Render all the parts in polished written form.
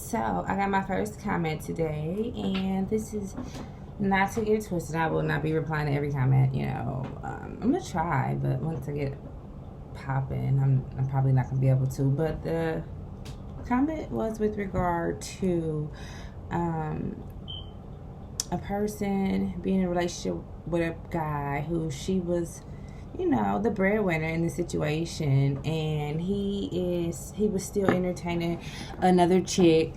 So, I got my first comment today, and this is not to get twisted. I will not be replying to every comment, I'm going to try, but once I get popping, I'm probably not going to be able to. But the comment was with regard to a person being in a relationship with a guy who she was the breadwinner in the situation, and he was still entertaining another chick,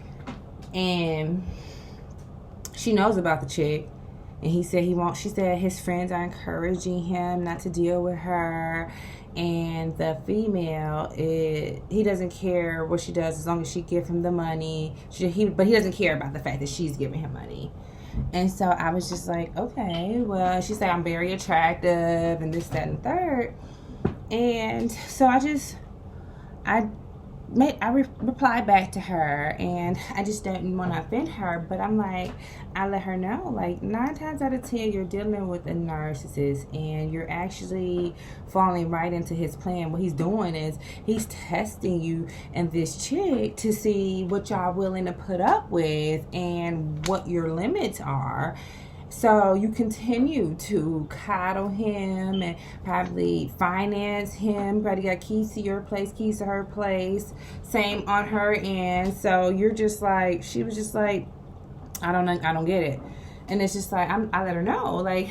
and she knows about the chick, and she said his friends are encouraging him not to deal with her, and the female, he doesn't care what she does as long as she give him the money, but he doesn't care about the fact that she's giving him money. And so I was just like, okay, well, she said I'm very attractive and this, that, and third. And so I replied back to her, and I just didn't want to offend her, but I'm like, I let her know, like, 9 times out of 10, you're dealing with a narcissist, and you're actually falling right into his plan. What he's doing is he's testing you and this chick to see what y'all willing to put up with and what your limits are. So you continue to coddle him and probably finance him. Probably got keys to your place, keys to her place. Same on her end. So you're just like, she was just like, I don't get it. And it's just like, I let her know, like,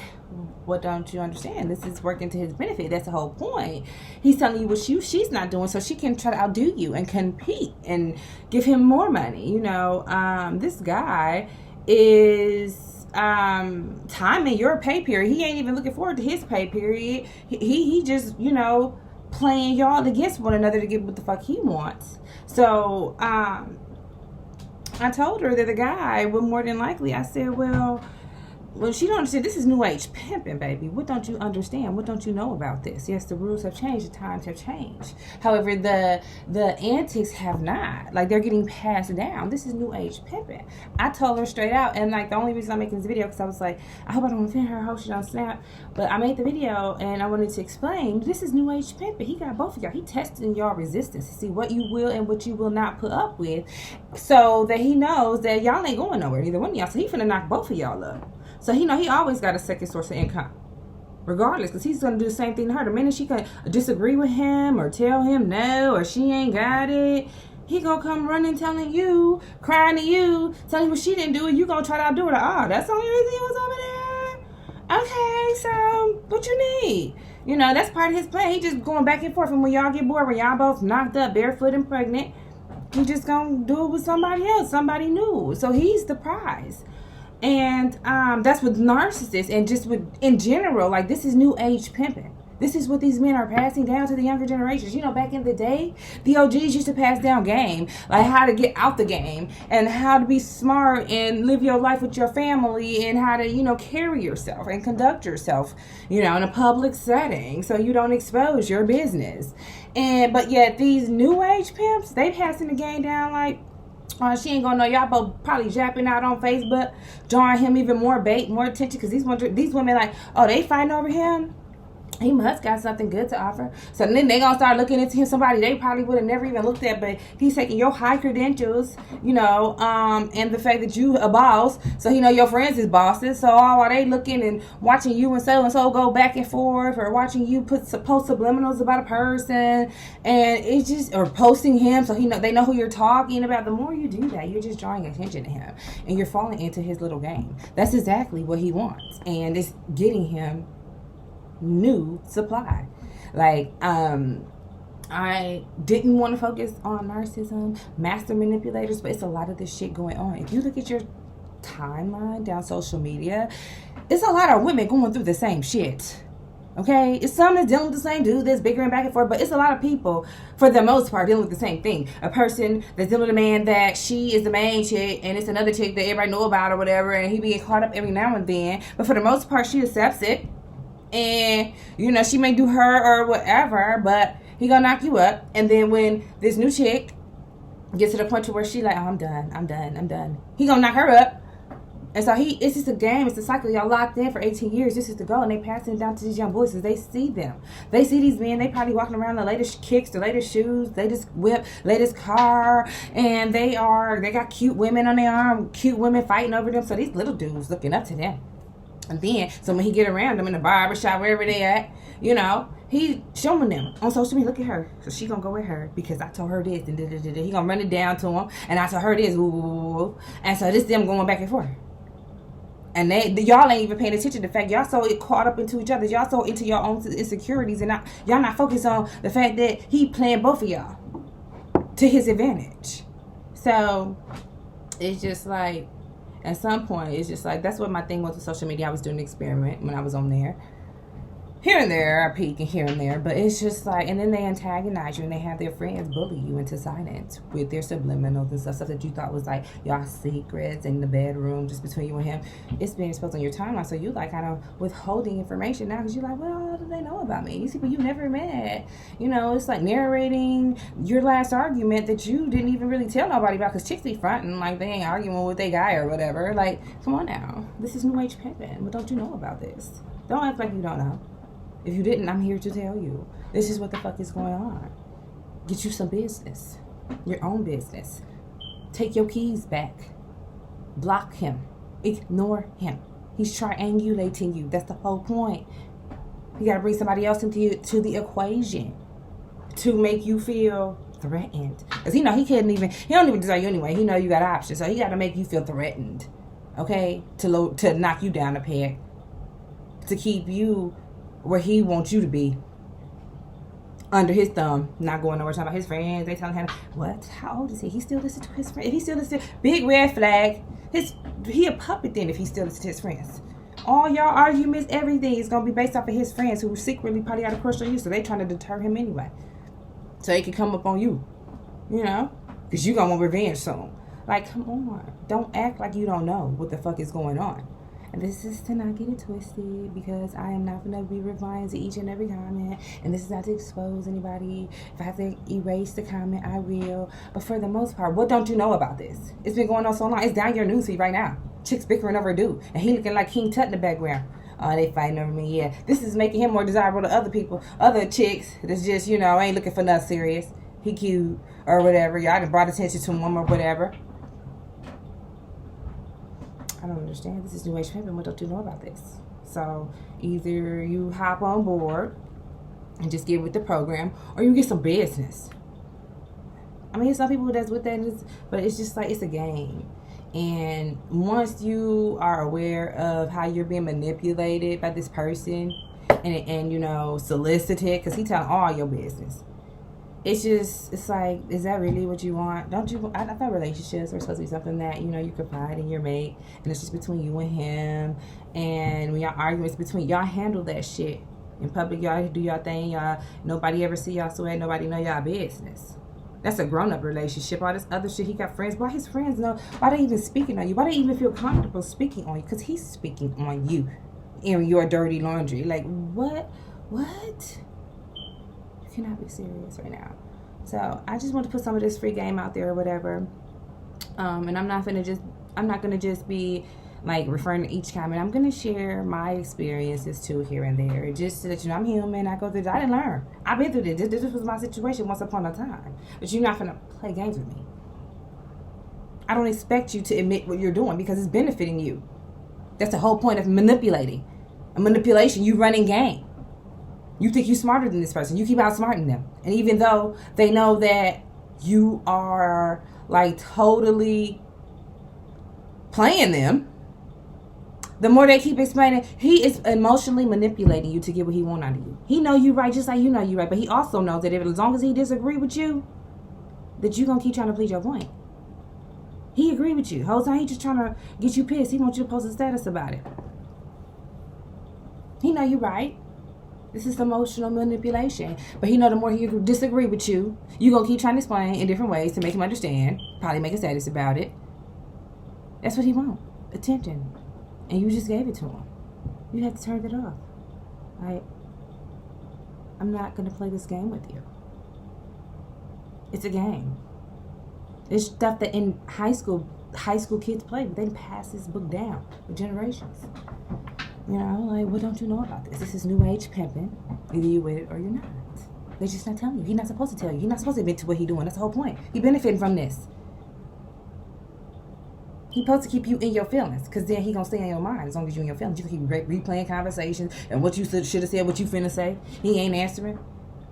what don't you understand? This is working to his benefit. That's the whole point. He's telling you what she's not doing, so she can try to outdo you and compete and give him more money. This guy is timing your pay period. He ain't even looking forward to his pay period. He just, playing y'all against one another to get what the fuck he wants. So, I told her that the guy would more than likely, I said, well, she don't understand. This is new age pimping, baby. What don't you understand? What don't you know about this? Yes, the rules have changed. The times have changed. However, the antics have not. Like, they're getting passed down. This is new age pimping. I told her straight out. And, like, the only reason I'm making this video, because I was like, I hope I don't offend her. I hope she don't snap. But I made the video, and I wanted to explain, this is new age pimping. He got both of y'all. He testing y'all resistance to see what you will and what you will not put up with, so that he knows that y'all ain't going nowhere, neither one of y'all. So he finna knock both of y'all up. So he always got a second source of income, regardless, because he's going to do the same thing to her. The minute she can disagree with him or tell him no, or she ain't got it, he going to come running telling you, crying to you, telling you what she didn't do, and you going to try to outdo her. Oh, that's the only reason he was over there? Okay, so what you need? That's part of his plan. He just going back and forth, and when y'all get bored, when y'all both knocked up, barefoot and pregnant, he just going to do it with somebody else, somebody new. So he's the prize. And that's with narcissists, and just with, in general, like, this is new age pimping. This is what these men are passing down to the younger generations. Back in the day, the OGs used to pass down game, like how to get out the game and how to be smart and live your life with your family and how to, carry yourself and conduct yourself, in a public setting so you don't expose your business. But yet these new age pimps, they passing the game down like, she ain't gonna know. Y'all both probably japping out on Facebook, drawing him even more bait, more attention, because these women like, oh, they fighting over him. He must got something good to offer. So then they gonna start looking into him, somebody they probably would have never even looked at, but he's taking your high credentials, and the fact that you a boss, so your friends is bosses. So while they looking and watching you and so go back and forth, or watching you post subliminals about a person, and it's just, or posting him so they know who you're talking about. The more you do that, you're just drawing attention to him, and you're falling into his little game. That's exactly what he wants, and it's getting him new supply. Like, I didn't want to focus on narcissism, master manipulators, but it's a lot of this shit going on. If you look at your timeline down social media, it's a lot of women going through the same shit. Okay, it's some that's dealing with the same dude that's bickering back and forth, but it's a lot of people, for the most part, dealing with the same thing. A person that's dealing with a man that she is the main chick, and it's another chick that everybody know about or whatever, and he being caught up every now and then. But for the most part, she accepts it. And, she may do her or whatever, but he gonna knock you up. And then when this new chick gets to the point to where she like, oh, I'm done. He gonna knock her up. And so it's just a game. It's a cycle. Y'all locked in for 18 years. This is the goal. And they passing it down to these young boys as they see them. They see these men. They probably walking around the latest kicks, the latest shoes, latest whip, latest car. And they got cute women on their arm, cute women fighting over them. So these little dudes looking up to them. And then, so when he get around them in the barbershop, wherever they at, you know, he showing them on social media, look at her. So she gonna go with her because I told her this. And he gonna run it down to him. And I told her this. Ooh. And so this them going back and forth. And y'all ain't even paying attention to the fact y'all so caught up into each other. Y'all so into your own insecurities. And y'all not focused on the fact that he playing both of y'all to his advantage. So it's just like, at some point, it's just like, that's what my thing was with social media. I was doing an experiment when I was on there. Here and there, I peek and here and there. But it's just like, and then they antagonize you and they have their friends bully you into silence with their subliminals and stuff that you thought was like y'all secrets in the bedroom just between you and him. It's being exposed on your timeline. So you like kind of withholding information now because you're like, well, what do they know about me? These people you never met. You know, it's like narrating your last argument that you didn't even really tell nobody about because chicks be fronting like they ain't arguing with their guy or whatever. Like, come on now. This is New Age Pimpin. What don't you know about this? Don't act like you don't know. If you didn't, I'm here to tell you. This is what the fuck is going on. Get you some business. Your own business. Take your keys back. Block him. Ignore him. He's triangulating you. That's the whole point. You gotta bring somebody else to the equation to make you feel threatened. Because he don't even desire you anyway. He know you got options. So he gotta make you feel threatened. Okay? To knock you down a peg. To keep you where he wants you to be, under his thumb, not going nowhere. Talking about his friends, they telling him, what? How old is he? He still listens to his friends. If he still listens, big red flag. He a puppet then if he still listens to his friends. All y'all arguments, everything is gonna be based off of his friends who secretly probably got a crush on you, so they trying to deter him anyway, so he can come up on you, you know, because you gonna want revenge soon. Like, come on, don't act like you don't know what the fuck is going on. And this is to not get it twisted because I am not going to be replying to each and every comment. And this is not to expose anybody. If I have to erase the comment, I will. But for the most part, what don't you know about this? It's been going on so long. It's down your newsfeed right now. Chicks bickering over a dude. And he looking like King Tut in the background. Oh, they fighting over me. Yeah. This is making him more desirable to other people. Other chicks that's just, you know, ain't looking for nothing serious. He cute or whatever. Y'all done brought attention to him or whatever. I don't understand. This is New Age Pimpin. What don't you know about this? So either you hop on board and just get with the program, or you get some business. I mean, some people that's with that, but it's just like it's a game. And once you are aware of how you're being manipulated by this person, and you know, solicited, because he telling all your business. It's like, is that really what you want? Don't you? I thought relationships were supposed to be something that, you know, you confide in your mate, and it's just between you and him. And when y'all arguments between y'all, handle that shit in public. Y'all do y'all thing. Y'all, nobody ever see y'all sweat. Nobody know y'all business. That's a grown-up relationship. All this other shit, he got friends. Why his friends know? Why they even speaking on you? Why they even feel comfortable speaking on you? Because he's speaking on you in your dirty laundry. Like, what? Cannot be serious right now. So I just want to put some of this free game out there or whatever. And I'm not gonna just be like referring to each comment. I'm gonna share my experiences too here and there, just so that you know I'm human. I go through this. I didn't learn. I've been through this. This was my situation once upon a time. But you're not gonna play games with me. I don't expect you to admit what you're doing because it's benefiting you. That's the whole point of manipulating. A manipulation, you running game. You think you're smarter than this person. You keep outsmarting them. And even though they know that you are like totally playing them, the more they keep explaining, he is emotionally manipulating you to get what he wants out of you. He know you right just like you know you right. But he also knows that as long as he disagree with you, that you're going to keep trying to plead your point. He agree with you. The whole time he just trying to get you pissed. He wants you to post a status about it. He know you right. This is emotional manipulation. But he know the more he disagree with you, you're going to keep trying to explain in different ways to make him understand. Probably make a status about it. That's what he wants. Attention. And you just gave it to him. You have to turn it off. I'm not going to play this game with you. It's a game. It's stuff that in high school high school kids play, but they pass this book down for generations. You know, like, what don't you know about this? This is new age pimping. Either you with it or you're not. They're just not telling you. He's not supposed to tell you. He's not supposed to admit to what he's doing. That's the whole point. He benefiting from this. He's supposed to keep you in your feelings, because then he gonna stay in your mind as long as you in your feelings. You can keep replaying conversations and what you should have said, what you finna say. He ain't answering.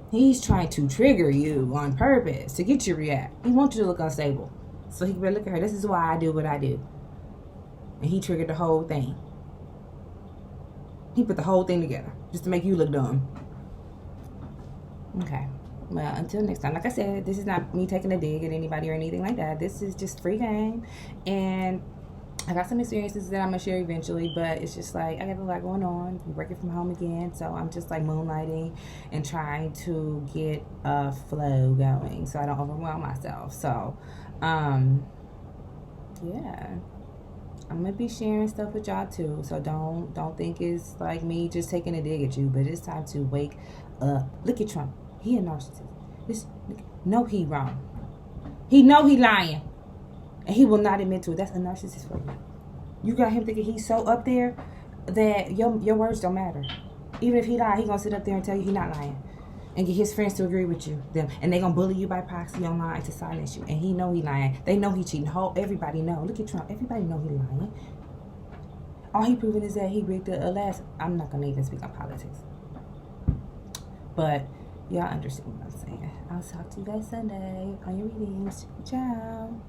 He's trying to trigger you on purpose to get you to react. He wants you to look unstable. So he can be like, look at her. This is why I do what I do. And he triggered the whole thing. He put the whole thing together just to make you look dumb. Okay. Well, until next time. Like I said, this is not me taking a dig at anybody or anything like that. This is just free game. And I got some experiences that I'm going to share eventually, but it's just like I got a lot going on. I'm working from home again, so I'm just like moonlighting and trying to get a flow going so I don't overwhelm myself. So, yeah. I'm going to be sharing stuff with y'all too, so don't think it's like me just taking a dig at you, but it's time to wake up. Look at Trump. He a narcissist. No, he wrong. He know he lying. And he will not admit to it. That's a narcissist for you. You got him thinking he's so up there that your words don't matter. Even if he lied, he gonna sit up there and tell you he not lying. And get his friends to agree with you. And they gonna bully you by proxy online to silence you. And he know he lying. They know he cheating. Everybody know. Look at Trump. Everybody know he lying. All he proving is that he rigged the last. I'm not gonna even speak on politics. But y'all understand what I'm saying. I'll talk to you guys Sunday on your readings. Ciao.